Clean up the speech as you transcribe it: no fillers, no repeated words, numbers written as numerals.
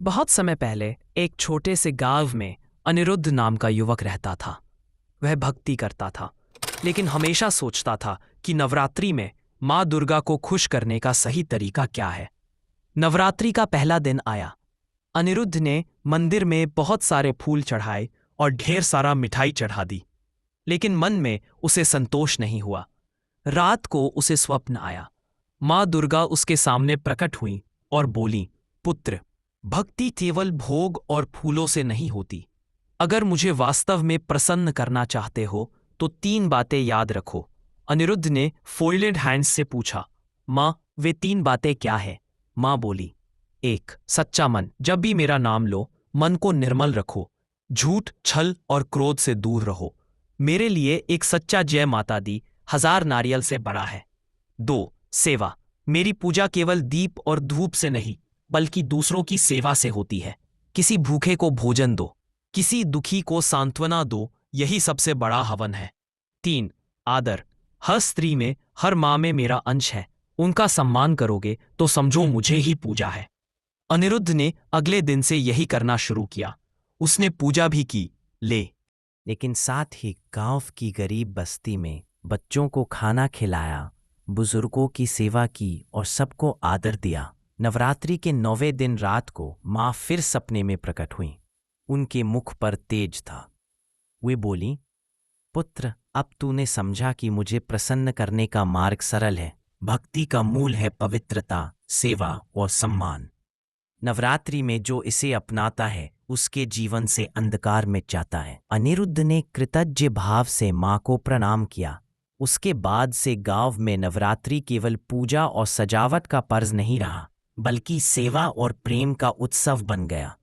बहुत समय पहले एक छोटे से गांव में अनिरुद्ध नाम का युवक रहता था। वह भक्ति करता था, लेकिन हमेशा सोचता था कि नवरात्रि में माँ दुर्गा को खुश करने का सही तरीका क्या है। नवरात्रि का पहला दिन आया। अनिरुद्ध ने मंदिर में बहुत सारे फूल चढ़ाए और ढेर सारा मिठाई चढ़ा दी, लेकिन मन में उसे संतोष नहीं हुआ। रात को उसे स्वप्न आया। माँ दुर्गा उसके सामने प्रकट हुई और बोली, पुत्र, भक्ति केवल भोग और फूलों से नहीं होती। अगर मुझे वास्तव में प्रसन्न करना चाहते हो तो 3 बातें याद रखो। अनिरुद्ध ने फोल्डेड हैंड्स से पूछा, माँ, वे 3 बातें क्या है? माँ बोली, 1. सच्चा मन, जब भी मेरा नाम लो मन को निर्मल रखो। झूठ, छल और क्रोध से दूर रहो। मेरे लिए एक सच्चा जय माता दी 1000 नारियल से बड़ा है। 2. सेवा, मेरी पूजा केवल दीप और धूप से नहीं बल्कि दूसरों की सेवा से होती है। किसी भूखे को भोजन दो, किसी दुखी को सांत्वना दो, यही सबसे बड़ा हवन है। 3. आदर, हर स्त्री में, हर माँ में मेरा अंश है। उनका सम्मान करोगे तो समझो मुझे ही पूजा है। अनिरुद्ध ने अगले दिन से यही करना शुरू किया। उसने पूजा भी की, लेकिन साथ ही गांव की गरीब बस्ती में बच्चों को खाना खिलाया, बुजुर्गों की सेवा की और सबको आदर दिया। नवरात्रि के 9वें दिन रात को माँ फिर सपने में प्रकट हुई। उनके मुख पर तेज था। वे बोली, पुत्र, अब तूने समझा कि मुझे प्रसन्न करने का मार्ग सरल है। भक्ति का मूल है पवित्रता, सेवा और सम्मान। नवरात्रि में जो इसे अपनाता है उसके जीवन से अंधकार मिट जाता है। अनिरुद्ध ने कृतज्ञ भाव से माँ को प्रणाम किया। उसके बाद से गांव में नवरात्रि केवल पूजा और सजावट का पर्व नहीं रहा, बल्कि सेवा और प्रेम का उत्सव बन गया।